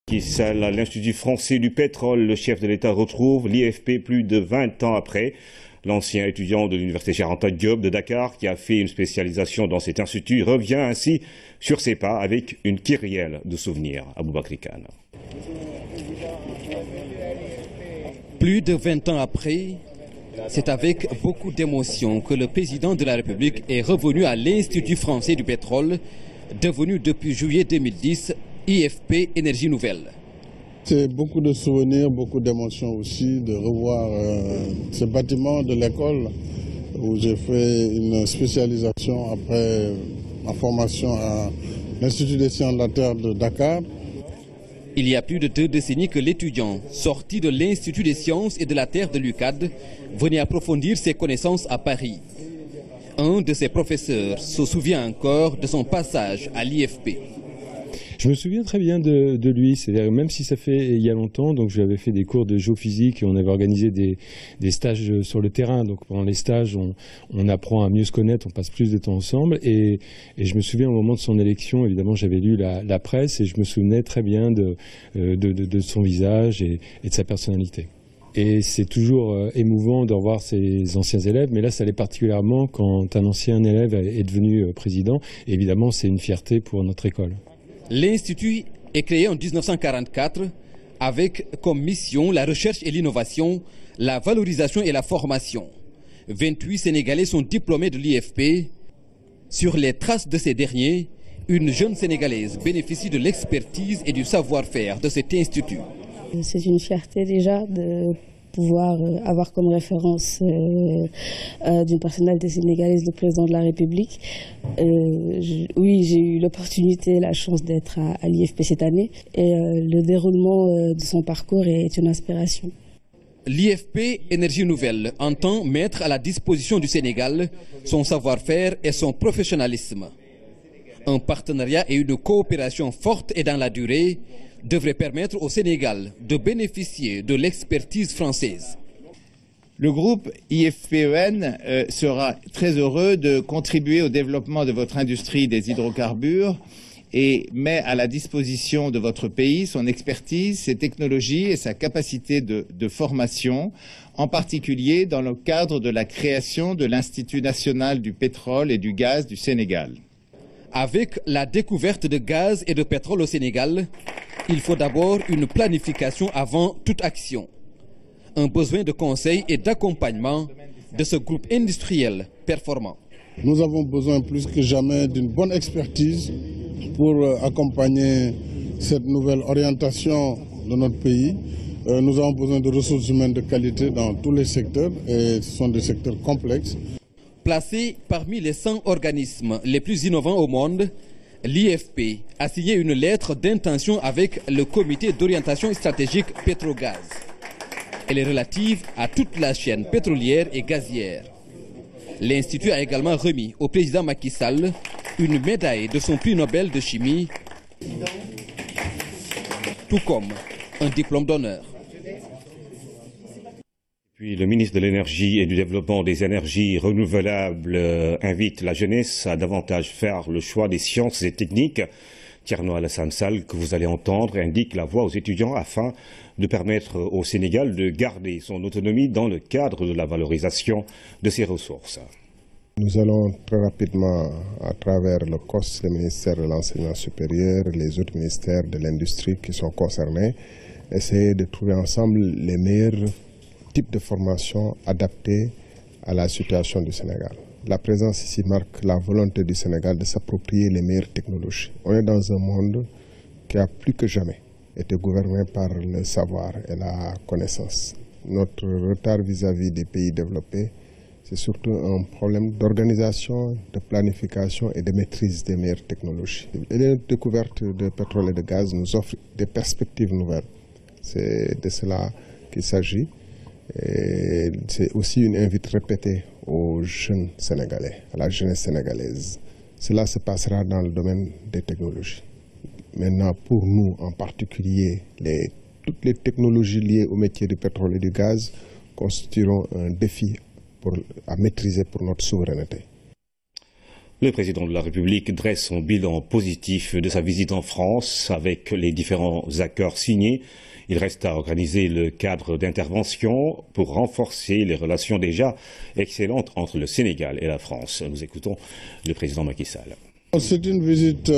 Qui scelle à l'Institut français du pétrole, le chef de l'État retrouve l'IFP plus de 20 ans après. L'ancien étudiant de l'Université Cheikh Anta Diop de Dakar, qui a fait une spécialisation dans cet institut, revient ainsi sur ses pas avec une kyrielle de souvenirs. Aboubakri Kane. Plus de 20 ans après, c'est avec beaucoup d'émotion que le président de la République est revenu à l'Institut français du pétrole, devenu depuis juillet 2010 IFP Énergie Nouvelle. C'est beaucoup de souvenirs, beaucoup d'émotions aussi de revoir ce bâtiment de l'école où j'ai fait une spécialisation après ma formation à l'Institut des sciences de la Terre de Dakar. Il y a plus de 2 décennies que l'étudiant, sorti de l'Institut des sciences et de la Terre de l'UCAD, venait approfondir ses connaissances à Paris. Un de ses professeurs se souvient encore de son passage à l'IFP. Je me souviens très bien de lui, c'est-à-dire même si ça fait il y a longtemps, donc j'avais fait des cours de géophysique et on avait organisé des stages sur le terrain. Donc pendant les stages, on apprend à mieux se connaître, on passe plus de temps ensemble. Et je me souviens au moment de son élection, évidemment j'avais lu la presse et je me souvenais très bien de son visage et de sa personnalité. Et c'est toujours émouvant de revoir ses anciens élèves, mais là ça l'est particulièrement quand un ancien élève est devenu président. Et évidemment c'est une fierté pour notre école. L'Institut est créé en 1944 avec comme mission la recherche et l'innovation, la valorisation et la formation. 28 Sénégalais sont diplômés de l'IFP. Sur les traces de ces derniers, une jeune Sénégalaise bénéficie de l'expertise et du savoir-faire de cet institut. C'est une fierté déjà de pouvoir avoir comme référence d'une personnalité sénégalaise le président de la République. Oui, j'ai eu l'opportunité, la chance d'être à l'IFP cette année et le déroulement de son parcours est une inspiration. L'IFP Énergie Nouvelle entend mettre à la disposition du Sénégal son savoir-faire et son professionnalisme. Un partenariat et une coopération forte et dans la durée devrait permettre au Sénégal de bénéficier de l'expertise française. Le groupe IFPEN sera très heureux de contribuer au développement de votre industrie des hydrocarbures et met à la disposition de votre pays son expertise, ses technologies et sa capacité de formation, en particulier dans le cadre de la création de l'Institut national du pétrole et du gaz du Sénégal. Avec la découverte de gaz et de pétrole au Sénégal, il faut d'abord une planification avant toute action. Un besoin de conseil et d'accompagnement de ce groupe industriel performant. Nous avons besoin plus que jamais d'une bonne expertise pour accompagner cette nouvelle orientation de notre pays. Nous avons besoin de ressources humaines de qualité dans tous les secteurs et ce sont des secteurs complexes. Placé parmi les 100 organismes les plus innovants au monde, l'IFP a signé une lettre d'intention avec le comité d'orientation stratégique Pétrogaz. Elle est relative à toute la chaîne pétrolière et gazière. L'Institut a également remis au président Macky Sall une médaille de son prix Nobel de chimie, tout comme un diplôme d'honneur. Puis le ministre de l'Énergie et du Développement des énergies renouvelables invite la jeunesse à davantage faire le choix des sciences et techniques. Thierno Alassane Sall, que vous allez entendre, indique la voie aux étudiants afin de permettre au Sénégal de garder son autonomie dans le cadre de la valorisation de ses ressources. Nous allons très rapidement, à travers le COS, le ministère de l'Enseignement supérieur, les autres ministères de l'Industrie qui sont concernés, essayer de trouver ensemble les meilleurs types de formation adaptés à la situation du Sénégal. La présence ici marque la volonté du Sénégal de s'approprier les meilleures technologies. On est dans un monde qui a plus que jamais été gouverné par le savoir et la connaissance. Notre retard vis-à-vis des pays développés, c'est surtout un problème d'organisation, de planification et de maîtrise des meilleures technologies. Et les découvertes de pétrole et de gaz nous offrent des perspectives nouvelles. C'est de cela qu'il s'agit. C'est aussi une invite répétée aux jeunes Sénégalais, à la jeunesse sénégalaise. Cela se passera dans le domaine des technologies. Maintenant, pour nous en particulier, toutes les technologies liées au métier du pétrole et du gaz constitueront un défi à maîtriser pour notre souveraineté. Le président de la République dresse son bilan positif de sa visite en France avec les différents accords signés. Il reste à organiser le cadre d'intervention pour renforcer les relations déjà excellentes entre le Sénégal et la France. Nous écoutons le président Macky Sall. C'est une visite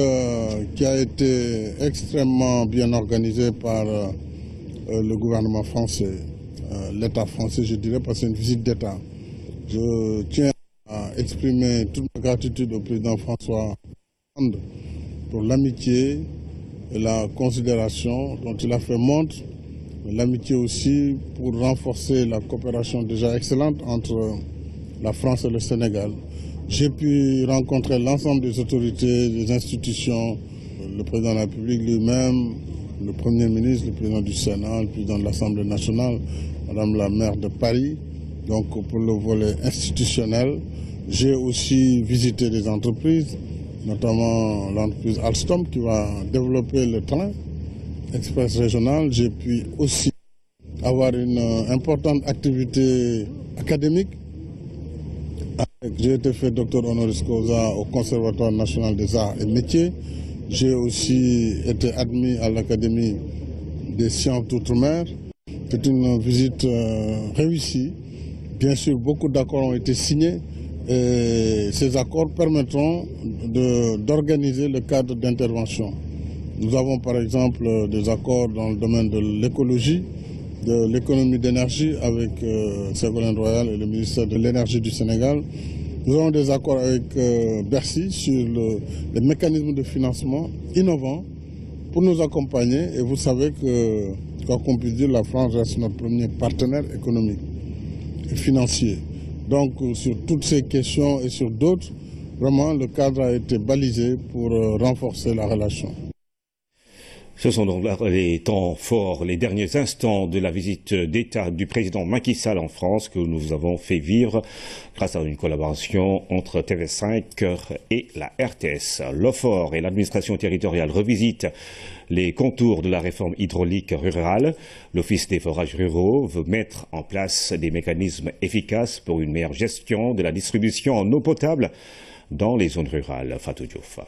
qui a été extrêmement bien organisée par le gouvernement français, l'État français, je dirais, parce que c'est une visite d'État. Je tiens à exprimer toute ma gratitude au président François Hollande pour l'amitié et la considération dont il a fait montre, l'amitié aussi pour renforcer la coopération déjà excellente entre la France et le Sénégal. J'ai pu rencontrer l'ensemble des autorités, des institutions, le président de la République lui-même, le Premier ministre, le président du Sénat, le président de l'Assemblée nationale, Madame la maire de Paris. Donc pour le volet institutionnel, j'ai aussi visité des entreprises, notamment l'entreprise Alstom qui va développer le train express régional. J'ai pu aussi avoir une importante activité académique. J'ai été fait docteur honoris causa au Conservatoire national des arts et métiers. J'ai aussi été admis à l'Académie des sciences d'outre-mer. C'est une visite réussie. Bien sûr, beaucoup d'accords ont été signés et ces accords permettront d'organiser le cadre d'intervention. Nous avons par exemple des accords dans le domaine de l'écologie, de l'économie d'énergie avec Ségolène Royal et le ministère de l'énergie du Sénégal. Nous avons des accords avec Bercy sur les mécanismes de financement innovants pour nous accompagner. Et vous savez que, quoi qu'on puisse dire, la France reste notre premier partenaire économique et financier. Donc sur toutes ces questions et sur d'autres, vraiment le cadre a été balisé pour renforcer la relation. Ce sont donc les temps forts, les derniers instants de la visite d'État du président Macky Sall en France que nous avons fait vivre grâce à une collaboration entre TV5 et la RTS. L'OFOR et l'administration territoriale revisitent les contours de la réforme hydraulique rurale. L'Office des forages ruraux veut mettre en place des mécanismes efficaces pour une meilleure gestion de la distribution en eau potable dans les zones rurales. Fatou Diouf.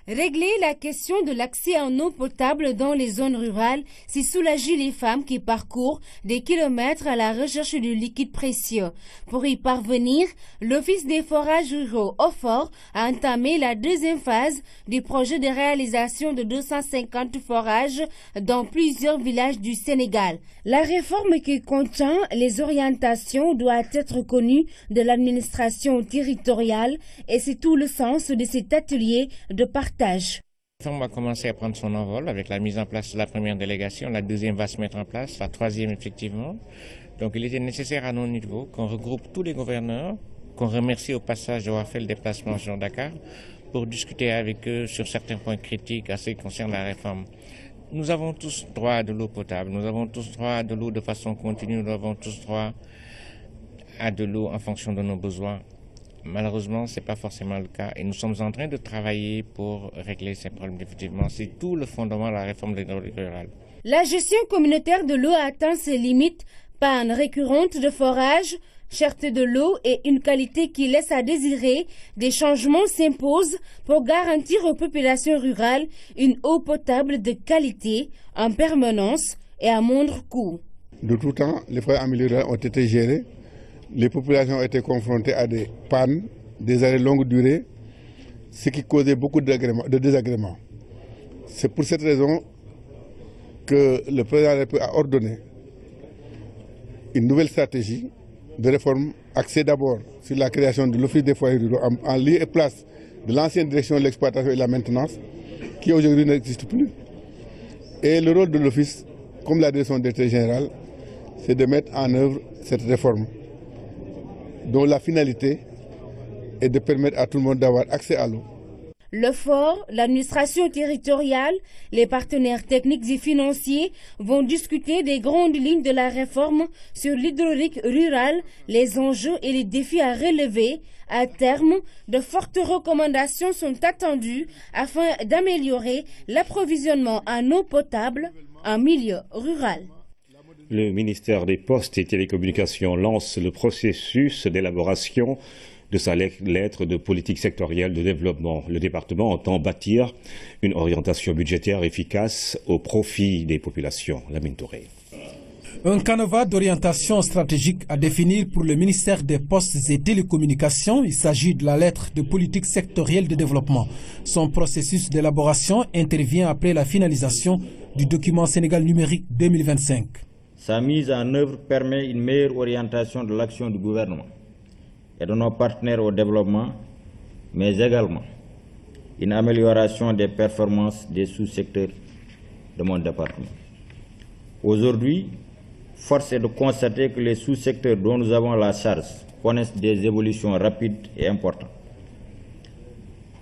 Régler la question de l'accès en eau potable dans les zones rurales, c'est soulager les femmes qui parcourent des kilomètres à la recherche du liquide précieux. Pour y parvenir, l'Office des forages ruraux OFOR a entamé la deuxième phase du projet de réalisation de 250 forages dans plusieurs villages du Sénégal. La réforme qui contient les orientations doit être connue de l'administration territoriale et c'est tout le sens de cet atelier de partage. La réforme va commencer à prendre son envol avec la mise en place de la première délégation. La deuxième va se mettre en place, la troisième effectivement. Donc il était nécessaire à nos niveaux qu'on regroupe tous les gouverneurs, qu'on remercie au passage d'avoir fait le déplacement sur Dakar pour discuter avec eux sur certains points critiques à ce qui concerne la réforme. Nous avons tous droit à de l'eau potable, nous avons tous droit à de l'eau de façon continue, nous avons tous droit à de l'eau en fonction de nos besoins. Malheureusement, ce n'est pas forcément le cas et nous sommes en train de travailler pour régler ces problèmes définitivement. C'est tout le fondement de la réforme de l'hydraulique rurale. La gestion communautaire de l'eau atteint ses limites, panne récurrente de forage, cherté de l'eau et une qualité qui laisse à désirer. Des changements s'imposent pour garantir aux populations rurales une eau potable de qualité, en permanence et à moindre coût. De tout temps, les foyers améliorés ont été gérés. Les populations ont été confrontées à des pannes, des arrêts longue durée, ce qui causait beaucoup de désagréments. C'est pour cette raison que le président de la République a ordonné une nouvelle stratégie de réforme axée d'abord sur la création de l'Office des foyers ruraux en lieu et place de l'ancienne direction de l'exploitation et de la maintenance, qui aujourd'hui n'existe plus. Et le rôle de l'Office, comme la direction directeur générale, c'est de mettre en œuvre cette réforme, dont la finalité est de permettre à tout le monde d'avoir accès à l'eau. L'OFOR, l'administration territoriale, les partenaires techniques et financiers vont discuter des grandes lignes de la réforme sur l'hydraulique rurale, les enjeux et les défis à relever. À terme, de fortes recommandations sont attendues afin d'améliorer l'approvisionnement en eau potable en milieu rural. Le ministère des Postes et Télécommunications lance le processus d'élaboration de sa lettre de politique sectorielle de développement. Le département entend bâtir une orientation budgétaire efficace au profit des populations. Lamine Touré. Un canevas d'orientation stratégique à définir pour le ministère des Postes et Télécommunications. Il s'agit de la lettre de politique sectorielle de développement. Son processus d'élaboration intervient après la finalisation du document Sénégal numérique 2025. Sa mise en œuvre permet une meilleure orientation de l'action du gouvernement et de nos partenaires au développement, mais également une amélioration des performances des sous-secteurs de mon département. Aujourd'hui, force est de constater que les sous-secteurs dont nous avons la charge connaissent des évolutions rapides et importantes.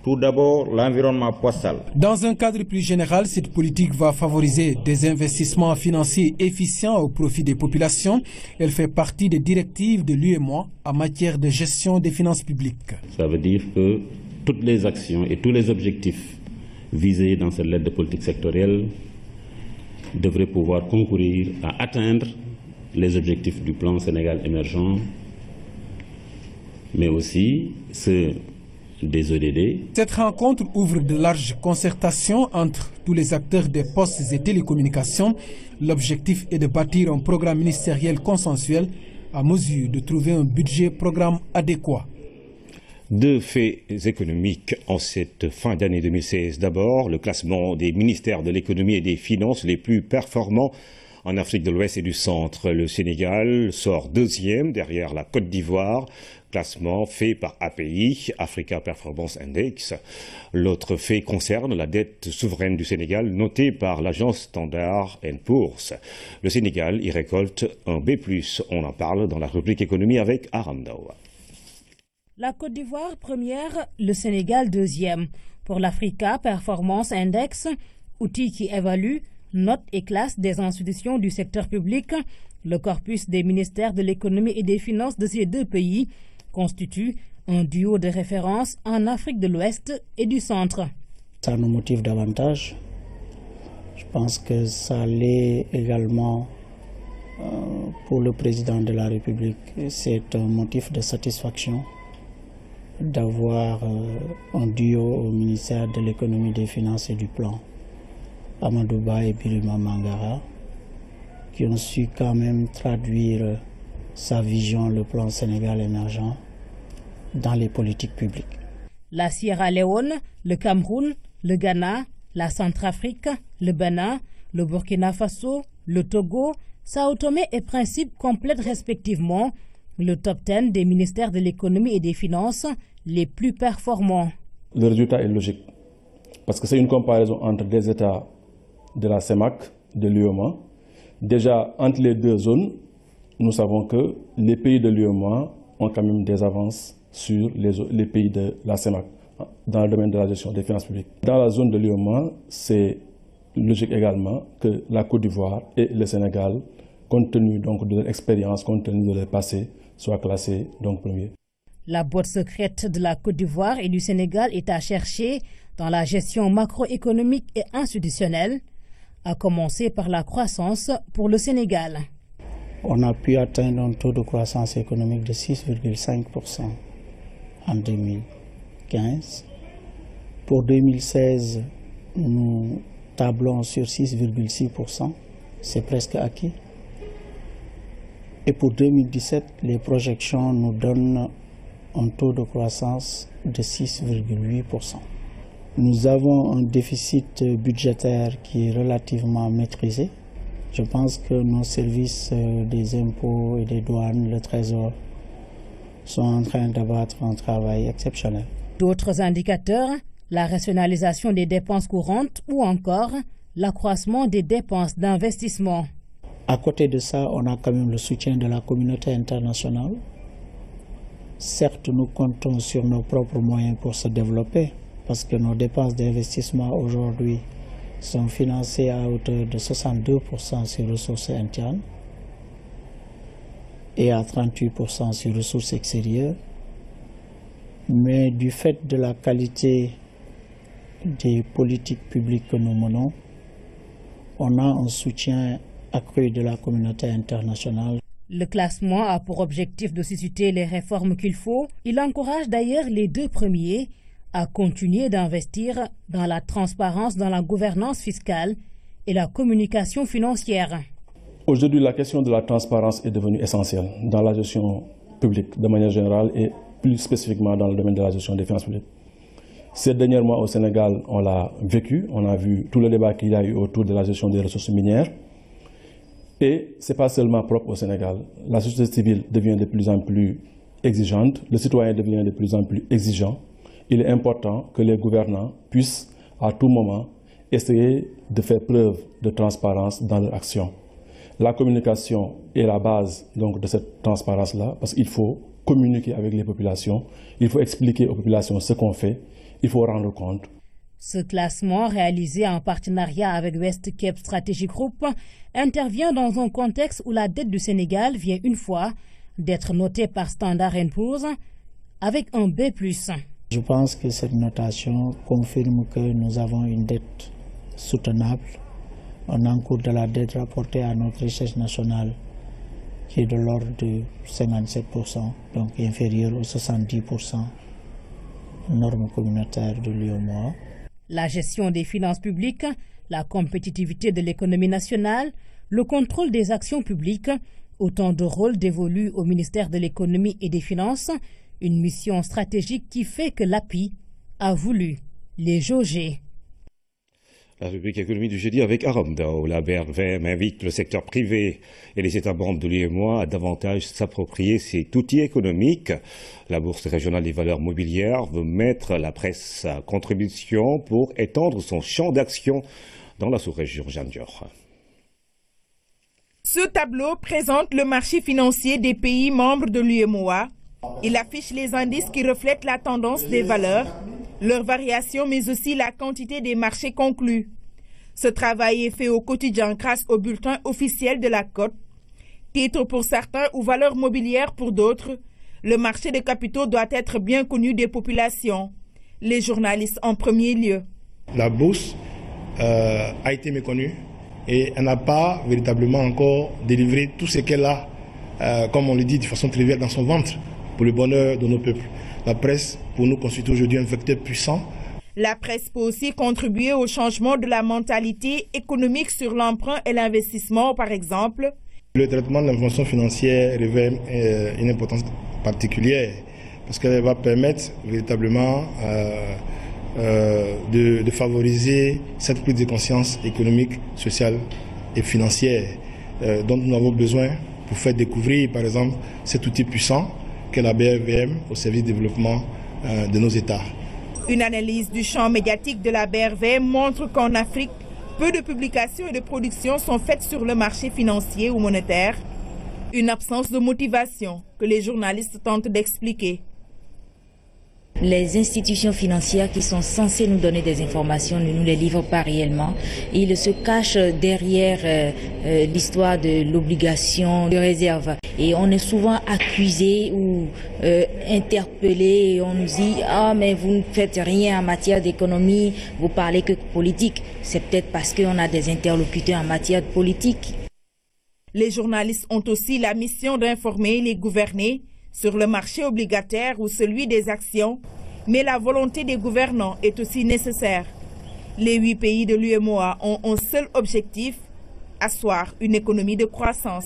Tout d'abord, l'environnement postal. Dans un cadre plus général, cette politique va favoriser des investissements financiers efficients au profit des populations. Elle fait partie des directives de l'UEMOA en matière de gestion des finances publiques. Ça veut dire que toutes les actions et tous les objectifs visés dans cette lettre de politique sectorielle devraient pouvoir concourir à atteindre les objectifs du plan Sénégal émergent, mais aussi ceux des ODD. Cette rencontre ouvre de larges concertations entre tous les acteurs des postes et télécommunications. L'objectif est de bâtir un programme ministériel consensuel à mesure de trouver un budget programme adéquat. Deux faits économiques en cette fin d'année 2016. D'abord, le classement des ministères de l'économie et des finances les plus performants en Afrique de l'Ouest et du Centre. Le Sénégal sort deuxième derrière la Côte d'Ivoire. Classement fait par API, Africa Performance Index. L'autre fait concerne la dette souveraine du Sénégal, notée par l'agence Standard & Poor's. Le Sénégal y récolte un B+. On en parle dans la rubrique économie avec Aramdao. La Côte d'Ivoire première, le Sénégal deuxième. Pour l'Africa Performance Index, outil qui évalue, note et classe des institutions du secteur public, le corpus des ministères de l'économie et des finances de ces deux pays constitue un duo de référence en Afrique de l'Ouest et du Centre. Ça nous motive davantage. Je pense que ça l'est également pour le président de la République. C'est un motif de satisfaction d'avoir un duo au ministère de l'économie, des finances et du plan, Amadou Ba et Birima Mangara, qui ont su quand même traduire sa vision, le plan Sénégal émergent, dans les politiques publiques. La Sierra Leone, le Cameroun, le Ghana, la Centrafrique, le Bénin, le Burkina Faso, le Togo, Sao Tomé et Principe complètent respectivement le top 10 des ministères de l'économie et des finances les plus performants. Le résultat est logique, parce que c'est une comparaison entre des États de la CEMAC, de l'UEMOA. Déjà, entre les deux zones, nous savons que les pays de l'UEMOA ont quand même des avances sur les pays de la CEMAC dans le domaine de la gestion des finances publiques. Dans la zone de l'UEMOA, c'est logique également que la Côte d'Ivoire et le Sénégal, compte tenu donc de leur expérience, compte tenu de leur passé, soient classés donc premiers. La boîte secrète de la Côte d'Ivoire et du Sénégal est à chercher dans la gestion macroéconomique et institutionnelle, à commencer par la croissance pour le Sénégal. On a pu atteindre un taux de croissance économique de 6,5% en 2015. Pour 2016, nous tablons sur 6,6%. C'est presque acquis. Et pour 2017, les projections nous donnent un taux de croissance de 6,8%. Nous avons un déficit budgétaire qui est relativement maîtrisé. Je pense que nos services des impôts et des douanes, le Trésor, sont en train d'abattre un travail exceptionnel. D'autres indicateurs, la rationalisation des dépenses courantes ou encore l'accroissement des dépenses d'investissement. À côté de ça, on a quand même le soutien de la communauté internationale. Certes, nous comptons sur nos propres moyens pour se développer, parce que nos dépenses d'investissement aujourd'hui sont financées à hauteur de 62% sur ressources internes et à 38% sur ressources extérieures. Mais du fait de la qualité des politiques publiques que nous menons, on a un soutien accru de la communauté internationale. Le classement a pour objectif de susciter les réformes qu'il faut. Il encourage d'ailleurs les deux premiers à continuer d'investir dans la transparence dans la gouvernance fiscale et la communication financière. Aujourd'hui, la question de la transparence est devenue essentielle dans la gestion publique de manière générale et plus spécifiquement dans le domaine de la gestion des finances publiques. Ces derniers mois au Sénégal, on l'a vécu, on a vu tout le débat qu'il y a eu autour de la gestion des ressources minières. Et ce n'est pas seulement propre au Sénégal. La société civile devient de plus en plus exigeante, le citoyen devient de plus en plus exigeant. Il est important que les gouvernants puissent à tout moment essayer de faire preuve de transparence dans leur action. La communication est la base donc, de cette transparence-là, parce qu'il faut communiquer avec les populations, il faut expliquer aux populations ce qu'on fait, il faut rendre compte. Ce classement, réalisé en partenariat avec West Cape Strategy Group, intervient dans un contexte où la dette du Sénégal vient une fois d'être notée par Standard & Poor's avec un B+. Je pense que cette notation confirme que nous avons une dette soutenable. On encourt de la dette rapportée à notre richesse nationale qui est de l'ordre de 57%, donc inférieur aux 70% normes communautaires de l'UEMOA. La gestion des finances publiques, la compétitivité de l'économie nationale, le contrôle des actions publiques, autant de rôles dévolus au ministère de l'économie et des finances, une mission stratégique qui fait que l'API a voulu les jauger. La rubrique économie du jeudi avec Aramdao. La BRVM invite le secteur privé et les États membres de l'UEMOA à davantage s'approprier cet outil économique. La Bourse régionale des valeurs mobilières veut mettre la presse à contribution pour étendre son champ d'action dans la sous-région Jeanne Dior. Ce tableau présente le marché financier des pays membres de l'UEMOA. Il affiche les indices qui reflètent la tendance des valeurs, leur variation, mais aussi la quantité des marchés conclus. Ce travail est fait au quotidien grâce au bulletin officiel de la cote. Titre pour certains ou valeur mobilière pour d'autres, le marché des capitaux doit être bien connu des populations. Les journalistes en premier lieu. La bourse a été méconnue et elle n'a pas véritablement encore délivré tout ce qu'elle a, comme on le dit de façon triviale, dans son ventre pour le bonheur de nos peuples. La presse, pour nous, constitue aujourd'hui un vecteur puissant. La presse peut aussi contribuer au changement de la mentalité économique sur l'emprunt et l'investissement, par exemple. Le traitement de l'information financière revêt une importance particulière parce qu'elle va permettre véritablement de favoriser cette prise de conscience économique, sociale et financière dont nous avons besoin pour faire découvrir, par exemple, cet outil puissant qu'est la BRVM au service du développement de nos États. Une analyse du champ médiatique de la BRVM montre qu'en Afrique, peu de publications et de productions sont faites sur le marché financier ou monétaire. Une absence de motivation que les journalistes tentent d'expliquer. Les institutions financières qui sont censées nous donner des informations ne nous les livrent pas réellement. Ils se cachent derrière l'histoire de l'obligation de réserve. Et on est souvent accusé ou interpellé et on nous dit « Ah, mais vous ne faites rien en matière d'économie, vous parlez que politique ». C'est peut-être parce qu'on a des interlocuteurs en matière de politique. Les journalistes ont aussi la mission d'informer les gouvernés sur le marché obligataire ou celui des actions, mais la volonté des gouvernants est aussi nécessaire. Les 8 pays de l'UEMOA ont un seul objectif, asseoir une économie de croissance.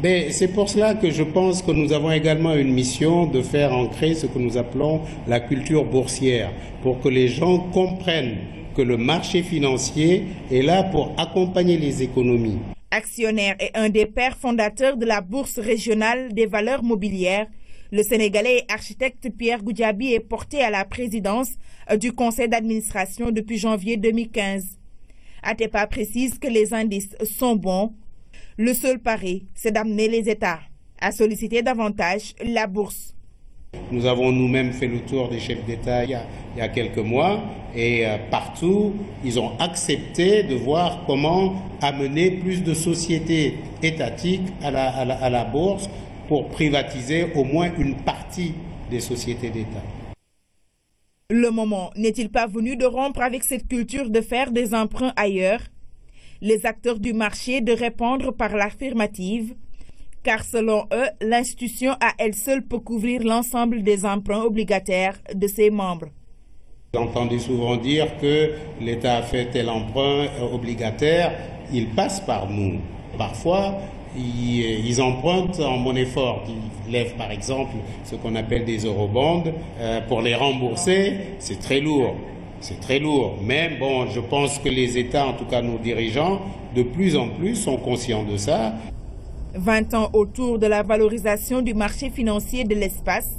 C'est pour cela que je pense que nous avons également une mission de faire ancrer ce que nous appelons la culture boursière, pour que les gens comprennent que le marché financier est là pour accompagner les économies. Actionnaire et un des pères fondateurs de la Bourse régionale des valeurs mobilières, le Sénégalais et architecte Pierre Goudiaby est porté à la présidence du conseil d'administration depuis janvier 2015. Atepa précise que les indices sont bons. Le seul pari, c'est d'amener les États à solliciter davantage la bourse. Nous avons nous-mêmes fait le tour des chefs d'État il y a quelques mois et partout, ils ont accepté de voir comment amener plus de sociétés étatiques à la bourse pour privatiser au moins une partie des sociétés d'État. Le moment n'est-il pas venu de rompre avec cette culture de faire des emprunts ailleurs? Les acteurs du marché de répondre par l'affirmative. car selon eux, l'institution à elle seule peut couvrir l'ensemble des emprunts obligataires de ses membres. J'ai entendu souvent dire que l'État a fait tel emprunt obligataire, il passe par nous. Parfois, ils empruntent en monnaie forte. Ils lèvent par exemple ce qu'on appelle des eurobonds. Pour les rembourser, c'est très lourd. C'est très lourd. Mais bon, je pense que les États, en tout cas nos dirigeants, de plus en plus sont conscients de ça. 20 ans autour de la valorisation du marché financier de l'espace,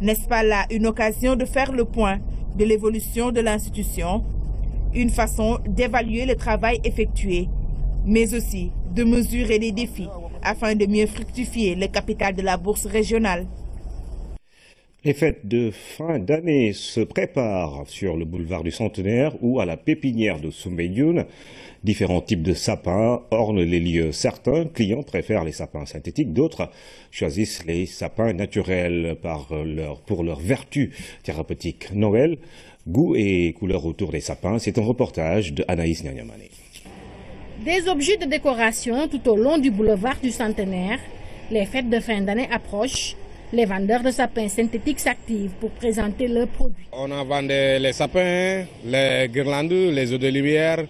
n'est-ce pas là une occasion de faire le point de l'évolution de l'institution, une façon d'évaluer le travail effectué, mais aussi de mesurer les défis afin de mieux fructifier le capital de la bourse régionale. Les fêtes de fin d'année se préparent sur le boulevard du Centenaire ou à la pépinière de Soumbédioune. Différents types de sapins ornent les lieux. Certains clients préfèrent les sapins synthétiques, d'autres choisissent les sapins naturels pour leur vertu thérapeutique. Noël, goût et couleurs autour des sapins, c'est un reportage de Anaïs Nyanyamane. Des objets de décoration tout au long du boulevard du Centenaire. Les fêtes de fin d'année approchent. Les vendeurs de sapins synthétiques s'activent pour présenter leurs produits. On a vendu les sapins, les guirlandes, les eaux de lumière,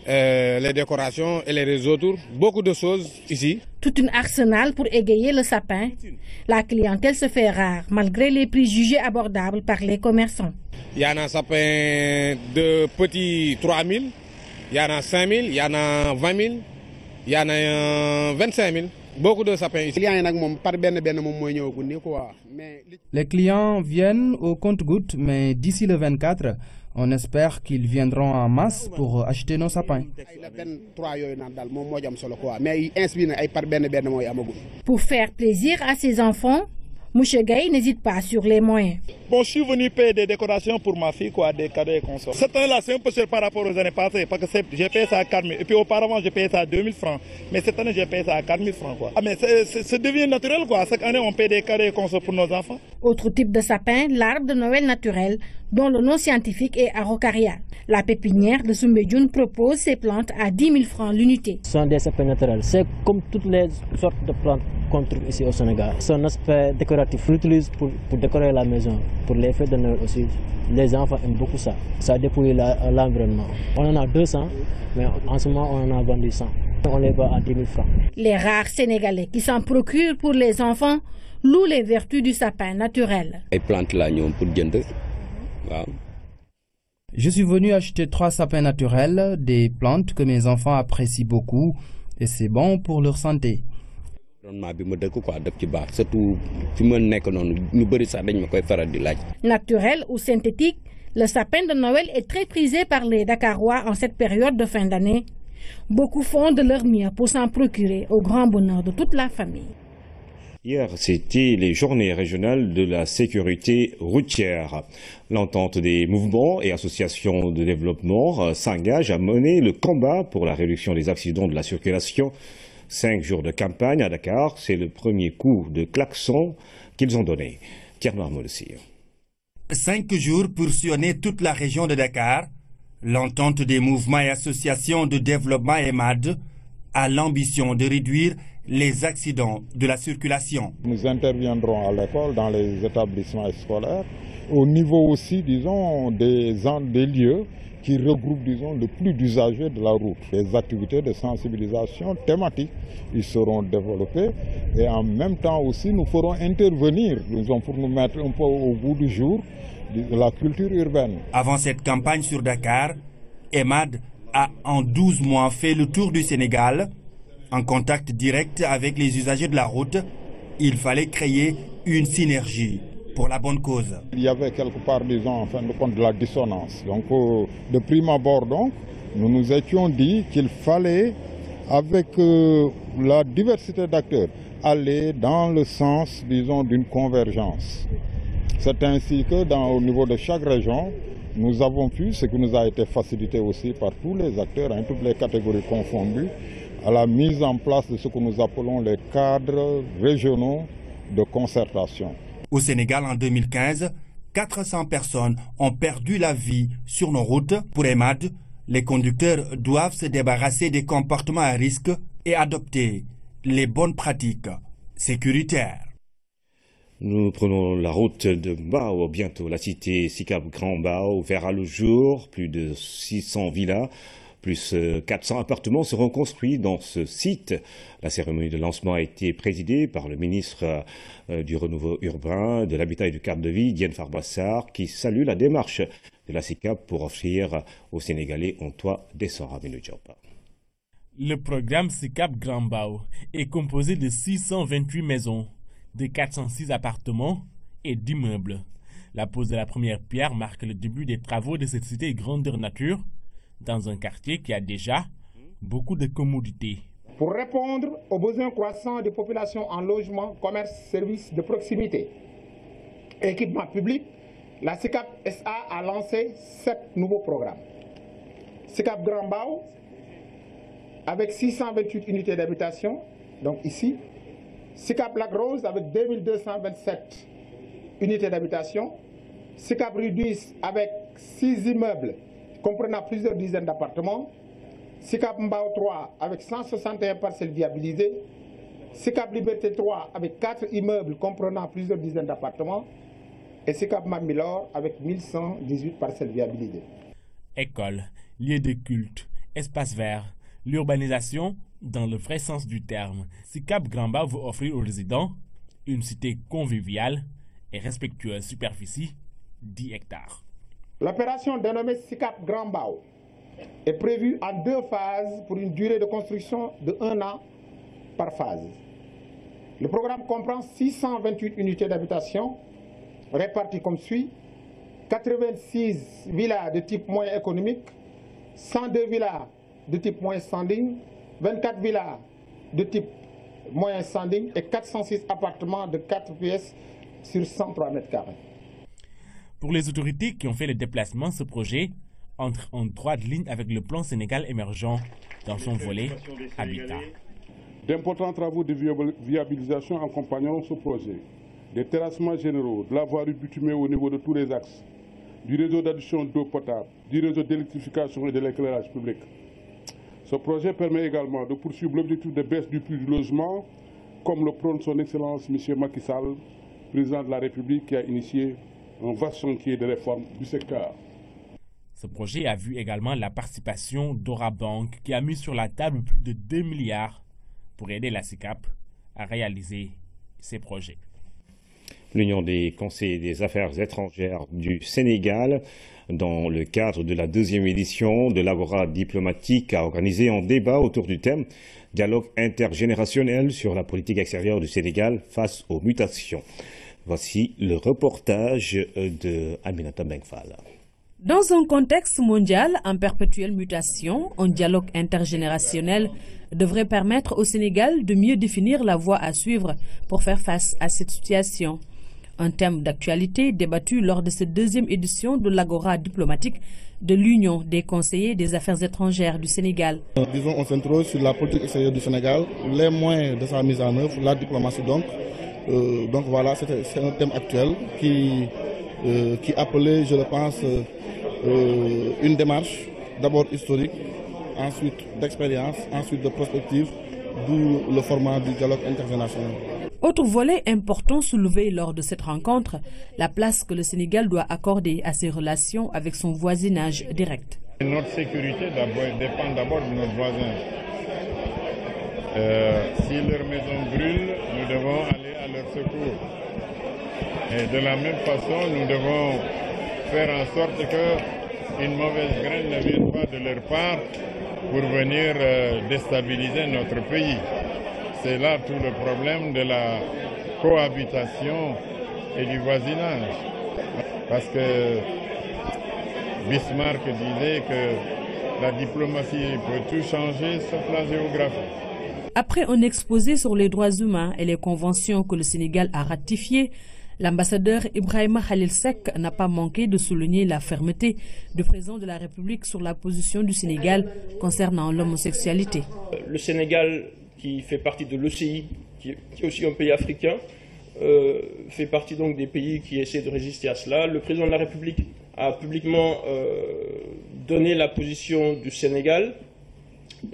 les décorations et les réseaux autour. Beaucoup de choses ici. Tout un arsenal pour égayer le sapin. La clientèle se fait rare malgré les prix jugés abordables par les commerçants. Il y en a un sapin de petits 3 000, il y en a 5 000, il y en a 20 000, il y en a 25 000. Beaucoup de sapins ici. Les clients viennent au compte-gouttes, mais d'ici le 24, on espère qu'ils viendront en masse pour acheter nos sapins. Pour faire plaisir à ses enfants, M. Gaye n'hésite pas sur les moyens. Bon, je suis venu payer des décorations pour ma fille, des cadeaux et consorts. Cette année-là, c'est un peu cher par rapport aux années passées, parce que j'ai payé ça à 4 000. Et puis auparavant, j'ai payé ça à 2 000 francs. Mais cette année, j'ai payé ça à 4 000 francs. Ah, mais ça devient naturel, quoi. Chaque année, on paye des cadeaux et consorts pour nos enfants. Autre type de sapin, l'arbre de Noël naturel, dont le nom scientifique est Araucaria. La pépinière de Soumbédioune propose ces plantes à 10 000 francs l'unité. Ce sont des sapins naturels. C'est comme toutes les sortes de plantes qu'on trouve ici au Sénégal. Son aspect décoratif, on l'utilise pour décorer la maison, pour les fêtes de Noël aussi. Les enfants aiment beaucoup ça. Ça dépouille l'environnement. On en a 200, mais en ce moment, on en a vendu 100. On les vend à 10 000 francs. Les rares Sénégalais qui s'en procurent pour les enfants louent les vertus du sapin naturel. Les plantes là, pour jënd. Je suis venu acheter 3 sapins naturels, des plantes que mes enfants apprécient beaucoup, et c'est bon pour leur santé. Naturel ou synthétique, le sapin de Noël est très prisé par les Dakarois en cette période de fin d'année. Beaucoup font de leur mieux pour s'en procurer au grand bonheur de toute la famille. Hier, c'était les journées régionales de la sécurité routière. L'entente des mouvements et associations de développement s'engage à mener le combat pour la réduction des accidents de la circulation. 5 jours de campagne à Dakar, c'est le premier coup de klaxon qu'ils ont donné. Thierry Marmolessir. 5 jours pour sillonner toute la région de Dakar. L'entente des mouvements et associations de développement EMAD a l'ambition de réduire les accidents de la circulation. Nous interviendrons à l'école, dans les établissements scolaires, au niveau aussi, disons, des lieux qui regroupent, disons, le plus d'usagers de la route. Les activités de sensibilisation thématiques, ils seront développées et en même temps aussi, nous ferons intervenir, disons, pour nous mettre un peu au goût du jour de la culture urbaine. Avant cette campagne sur Dakar, EMAD a en 12 mois fait le tour du Sénégal. En contact direct avec les usagers de la route, il fallait créer une synergie pour la bonne cause. Il y avait quelque part, disons, en fin de compte, de la dissonance. Donc, de prime abord, donc, nous nous étions dit qu'il fallait, avec la diversité d'acteurs, aller dans le sens, disons, d'une convergence. C'est ainsi que, au niveau de chaque région, nous avons pu, ce qui nous a été facilité aussi par tous les acteurs, toutes les catégories confondues, à la mise en place de ce que nous appelons les cadres régionaux de concertation. Au Sénégal, en 2015, 400 personnes ont perdu la vie sur nos routes. Pour EMAD, les conducteurs doivent se débarrasser des comportements à risque et adopter les bonnes pratiques sécuritaire. Nous prenons la route de Mbao. Bientôt, la cité Sicap Grand Mbao verra le jour. Plus de 600 villas, plus 400 appartements seront construits dans ce site. La cérémonie de lancement a été présidée par le ministre du Renouveau urbain, de l'Habitat et du Cadre de vie, Diène Farbassar, qui salue la démarche de la SICAP pour offrir aux Sénégalais un toit décent. Le programme SICAP Grand Mbao est composé de 628 maisons, de 406 appartements et d'immeubles. La pose de la première pierre marque le début des travaux de cette cité grandeur nature, dans un quartier qui a déjà beaucoup de commodités. Pour répondre aux besoins croissants des populations en logement, commerce, services de proximité et équipements publics, la SICAP SA a lancé 7 nouveaux programmes. SICAP Grand Mbao, avec 628 unités d'habitation, donc ici. SICAP Lac Rose, avec 2227 unités d'habitation. SICAP Rue 10, avec 6 immeubles comprenant plusieurs dizaines d'appartements. SICAP Mbao 3, avec 161 parcelles viabilisées. SICAP Liberté 3, avec 4 immeubles comprenant plusieurs dizaines d'appartements. Et SICAP Mamilor, avec 1118 parcelles viabilisées. Écoles, lieux de culte, espaces verts, l'urbanisation dans le vrai sens du terme. SICAP Grand Mbao veut offrir aux résidents une cité conviviale et respectueuse, superficie 10 hectares. L'opération dénommée SICAP Grand Mbao est prévue en 2 phases pour une durée de construction de 1 an par phase. Le programme comprend 628 unités d'habitation réparties comme suit: 86 villas de type moyen économique, 102 villas de type moyen standing, 24 villas de type moyen standing et 406 appartements de 4 pièces sur 103 mètres carrés. Pour les autorités qui ont fait le déplacement, ce projet entre en droite ligne avec le plan Sénégal émergent dans son volet Habitat. D'importants travaux de viabilisation accompagnant ce projet. Des terrassements généraux, de la voirie bitumée au niveau de tous les axes, du réseau d'adduction d'eau potable, du réseau d'électrification et de l'éclairage public. Ce projet permet également de poursuivre l'objectif de baisse du prix du logement, comme le prône son Excellence M. Macky Sall, président de la République, qui a initié un vaste chantier de réforme du secteur. Ce projet a vu également la participation d'Ora Bank, qui a mis sur la table plus de 2 milliards pour aider la SICAP à réaliser ses projets. L'Union des conseillers des affaires étrangères du Sénégal, dans le cadre de la 2e édition de l'Agora diplomatique, a organisé un débat autour du thème « Dialogue intergénérationnel sur la politique extérieure du Sénégal face aux mutations ». Voici le reportage de Aminata Bengfal. Dans un contexte mondial en perpétuelle mutation, un dialogue intergénérationnel devrait permettre au Sénégal de mieux définir la voie à suivre pour faire face à cette situation. Un thème d'actualité débattu lors de cette 2e édition de l'Agora diplomatique de l'Union des conseillers des affaires étrangères du Sénégal. Disons, on s'interroge sur la politique extérieure du Sénégal, les moyens de sa mise en œuvre, la diplomatie donc. Donc voilà, c'est un thème actuel qui appelait, je le pense, une démarche d'abord historique, ensuite d'expérience, ensuite de prospective, d'où le format du dialogue intergénérationnel. Autre volet important soulevé lors de cette rencontre, la place que le Sénégal doit accorder à ses relations avec son voisinage direct. Notre sécurité dépend d'abord de nos voisins. Si leur maison brûle, nous devons aller à leur secours. Et de la même façon, nous devons faire en sorte qu'une mauvaise graine ne vienne pas de leur part pour venir déstabiliser notre pays. C'est là tout le problème de la cohabitation et du voisinage. Parce que Bismarck disait que la diplomatie peut tout changer sauf la géographie. Après un exposé sur les droits humains et les conventions que le Sénégal a ratifiées, l'ambassadeur Ibrahima Khalil Seck n'a pas manqué de souligner la fermeté du président de la République sur la position du Sénégal concernant l'homosexualité. Le Sénégal, qui fait partie de l'OCI, qui est aussi un pays africain, fait partie donc des pays qui essaient de résister à cela. Le président de la République a publiquement donné la position du Sénégal.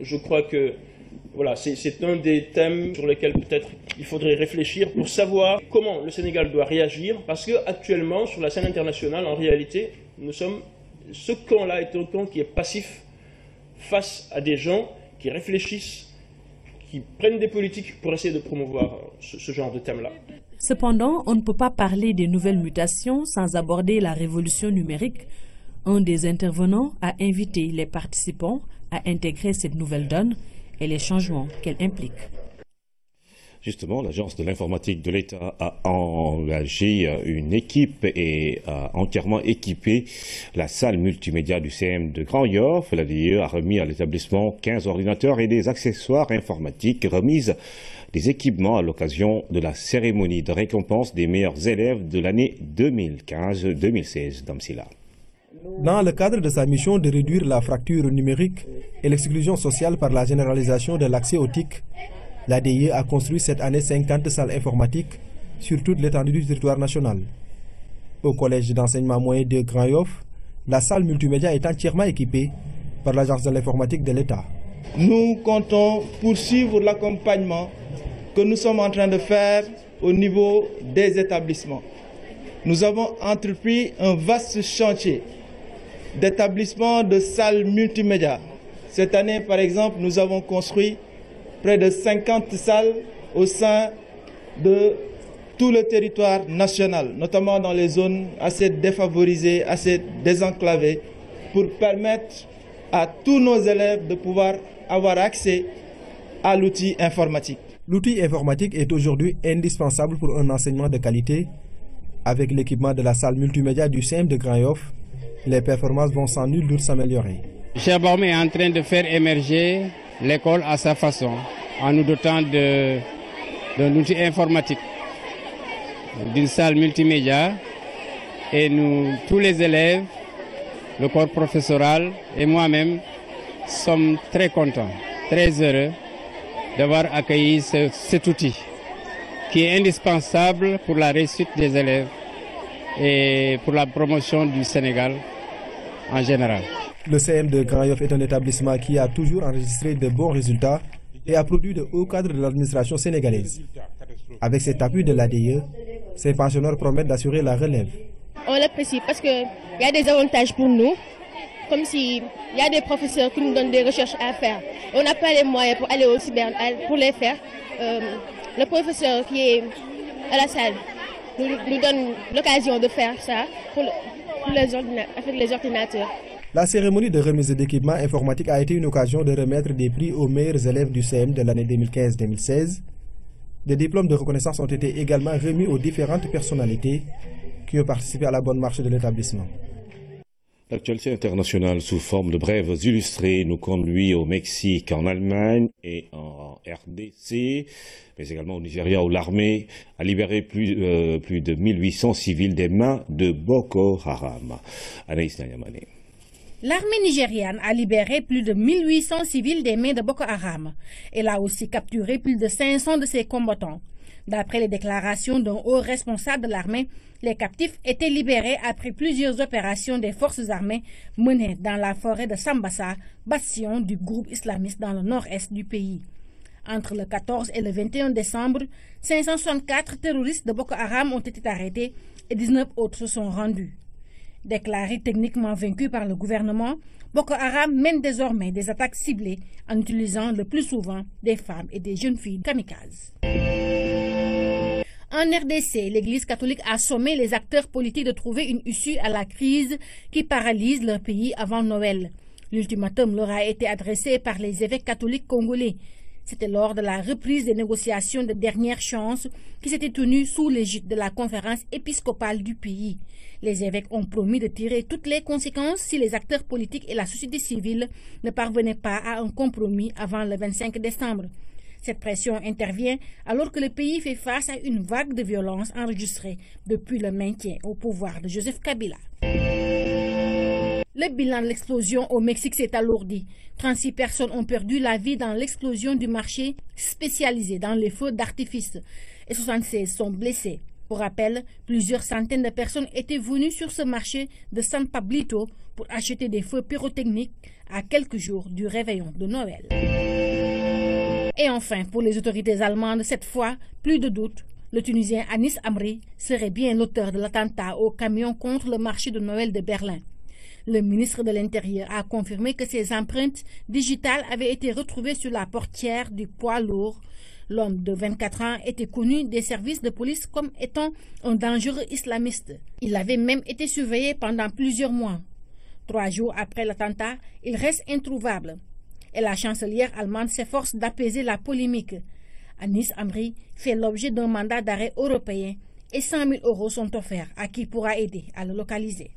Je crois que Voilà, c'est un des thèmes sur lesquels peut-être il faudrait réfléchir pour savoir comment le Sénégal doit réagir, parce qu'actuellement, sur la scène internationale, en réalité, ce camp-là est un camp qui est passif face à des gens qui réfléchissent, qui prennent des politiques pour essayer de promouvoir ce genre de thème-là. Cependant, on ne peut pas parler des nouvelles mutations sans aborder la révolution numérique. Un des intervenants a invité les participants à intégrer cette nouvelle donne et les changements qu'elle implique. Justement, l'Agence de l'informatique de l'État a engagé une équipe et a entièrement équipé la salle multimédia du CM de Grand Yoff. L'ADIE a remis à l'établissement 15 ordinateurs et des accessoires informatiques, remise des équipements à l'occasion de la cérémonie de récompense des meilleurs élèves de l'année 2015-2016 d'Amsila. Dans le cadre de sa mission de réduire la fracture numérique et l'exclusion sociale par la généralisation de l'accès au TIC, l'ADIE a construit cette année 50 salles informatiques sur toute l'étendue du territoire national. Au collège d'enseignement moyen de Grand Yoff, la salle multimédia est entièrement équipée par l'Agence de l'informatique de l'État. Nous comptons poursuivre l'accompagnement que nous sommes en train de faire au niveau des établissements. Nous avons entrepris un vaste chantier d'établissement de salles multimédia. Cette année, par exemple, nous avons construit près de 50 salles au sein de tout le territoire national, notamment dans les zones assez défavorisées, assez désenclavées, pour permettre à tous nos élèves de pouvoir avoir accès à l'outil informatique. L'outil informatique est aujourd'hui indispensable pour un enseignement de qualité. Avec l'équipement de la salle multimédia du CM de Grand Yoff, les performances vont sans nul doute s'améliorer. Cheikh Barham est en train de faire émerger l'école à sa façon, en nous dotant d'un outil informatique, d'une salle multimédia. Et nous, tous les élèves, le corps professoral et moi-même, sommes très contents, très heureux d'avoir accueilli cet outil qui est indispensable pour la réussite des élèves et pour la promotion du Sénégal en général. Le CM de Grand Yoff est un établissement qui a toujours enregistré de bons résultats et a produit de hauts cadres de l'administration sénégalaise. Avec cet appui de l'ADIE, ces pensionnaires promettent d'assurer la relève. On l'apprécie parce qu'il y a des avantages pour nous, comme s'il y a des professeurs qui nous donnent des recherches à faire. On n'a pas les moyens pour aller au cyber pour les faire. Le professeur qui est à la salle nous donne l'occasion de faire ça avec les ordinateurs. La cérémonie de remise d'équipements informatiques a été une occasion de remettre des prix aux meilleurs élèves du CM de l'année 2015-2016. Des diplômes de reconnaissance ont été également remis aux différentes personnalités qui ont participé à la bonne marche de l'établissement. L'actualité internationale sous forme de brèves illustrées nous conduit au Mexique, en Allemagne et en RDC, mais également au Nigeria où l'armée a libéré plus de 1800 civils des mains de Boko Haram. Anaïs Nayamane. L'armée nigériane a libéré plus de 1800 civils des mains de Boko Haram. Elle a aussi capturé plus de 500 de ses combattants. D'après les déclarations d'un haut responsable de l'armée, les captifs étaient libérés après plusieurs opérations des forces armées menées dans la forêt de Sambasa, bastion du groupe islamiste dans le nord-est du pays. Entre le 14 et le 21 décembre, 564 terroristes de Boko Haram ont été arrêtés et 19 autres se sont rendus. Déclaré techniquement vaincu par le gouvernement, Boko Haram mène désormais des attaques ciblées en utilisant le plus souvent des femmes et des jeunes filles kamikazes. En RDC, l'Église catholique a sommé les acteurs politiques de trouver une issue à la crise qui paralyse leur pays avant Noël. L'ultimatum leur a été adressé par les évêques catholiques congolais. C'était lors de la reprise des négociations de dernière chance qui s'était tenue sous l'égide de la conférence épiscopale du pays. Les évêques ont promis de tirer toutes les conséquences si les acteurs politiques et la société civile ne parvenaient pas à un compromis avant le 25 décembre. Cette pression intervient alors que le pays fait face à une vague de violence enregistrée depuis le maintien au pouvoir de Joseph Kabila. Le bilan de l'explosion au Mexique s'est alourdi. 36 personnes ont perdu la vie dans l'explosion du marché spécialisé dans les feux d'artifice et 76 sont blessés. Pour rappel, plusieurs centaines de personnes étaient venues sur ce marché de San Pablito pour acheter des feux pyrotechniques à quelques jours du réveillon de Noël. Et enfin, pour les autorités allemandes, cette fois, plus de doute, le Tunisien Anis Amri serait bien l'auteur de l'attentat au camion contre le marché de Noël de Berlin. Le ministre de l'Intérieur a confirmé que ces empreintes digitales avaient été retrouvées sur la portière du poids lourd. L'homme de 24 ans était connu des services de police comme étant un dangereux islamiste. Il avait même été surveillé pendant plusieurs mois. 3 jours après l'attentat, il reste introuvable. Et la chancelière allemande s'efforce d'apaiser la polémique. Anis Amri fait l'objet d'un mandat d'arrêt européen et 100 000 € sont offerts à qui pourra aider à le localiser.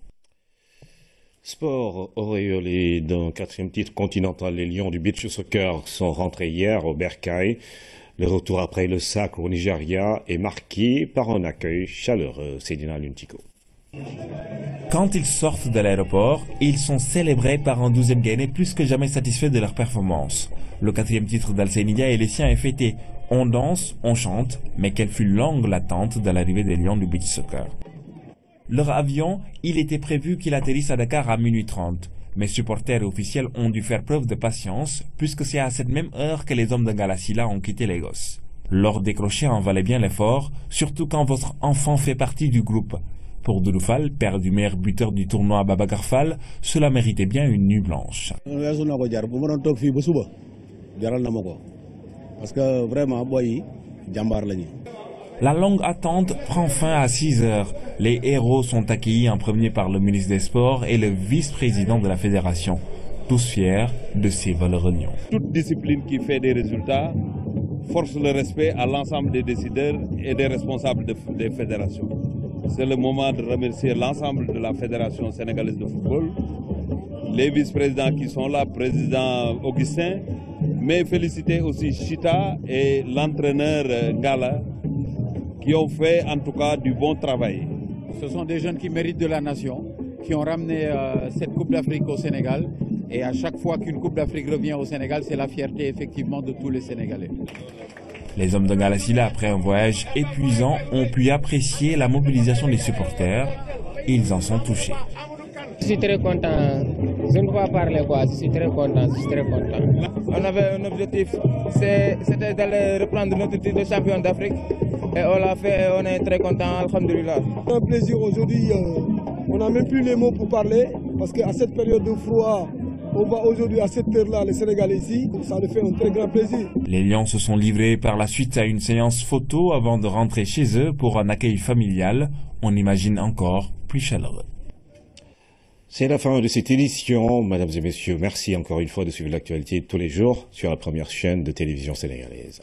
Sport auréolé d'un 4e titre continental, les Lions du beach soccer sont rentrés hier au Bercail. Le retour après le sacre au Nigeria est marqué par un accueil chaleureux. Sedina Luntiko. Quand ils sortent de l'aéroport, ils sont célébrés par un 12e gagné plus que jamais satisfait de leur performance. Le 4e titre d'Al-Senidia et les siens est fêté. On danse, on chante, mais quelle fut longue l'attente de l'arrivée des Lions du beach soccer. Leur avion, il était prévu qu'il atterrisse à Dakar à minuit 30. Mais supporters et officiels ont dû faire preuve de patience, puisque c'est à cette même heure que les hommes de Galasila ont quitté Lagos. Leur décrocher en valait bien l'effort, surtout quand votre enfant fait partie du groupe. Pour Douloufal, père du meilleur buteur du tournoi Babacar Fall, cela méritait bien une nuit blanche. Parce que vraiment, boy, jambar lañu. La longue attente prend fin à 6 heures. Les héros sont accueillis en premier par le ministre des Sports et le vice-président de la fédération. Tous fiers de ces valeureux lions. Toute discipline qui fait des résultats force le respect à l'ensemble des décideurs et des responsables des fédérations. C'est le moment de remercier l'ensemble de la Fédération sénégalaise de football, les vice-présidents qui sont là, président Augustin, mais féliciter aussi Chita et l'entraîneur Gala, qui ont fait en tout cas du bon travail. Ce sont des jeunes qui méritent de la nation, qui ont ramené cette Coupe d'Afrique au Sénégal. Et à chaque fois qu'une Coupe d'Afrique revient au Sénégal, c'est la fierté effectivement de tous les Sénégalais. Les hommes de Galasila, après un voyage épuisant, ont pu apprécier la mobilisation des supporters. Ils en sont touchés. Je suis très content. Je ne peux pas parler quoi. Je suis très content. On avait un objectif, c'était d'aller reprendre notre titre de champion d'Afrique. Et on l'a fait et on est très content, alhamdoulilah. C'est un plaisir aujourd'hui. On n'a même plus les mots pour parler. Parce qu'à cette période de froid, on voit aujourd'hui à cette heure-là les Sénégalais ici. Ça nous fait un très grand plaisir. Les Lions se sont livrés par la suite à une séance photo avant de rentrer chez eux pour un accueil familial. On imagine encore plus chaleureux. C'est la fin de cette édition. Mesdames et messieurs, merci encore une fois de suivre l'actualité tous les jours sur la première chaîne de télévision sénégalaise.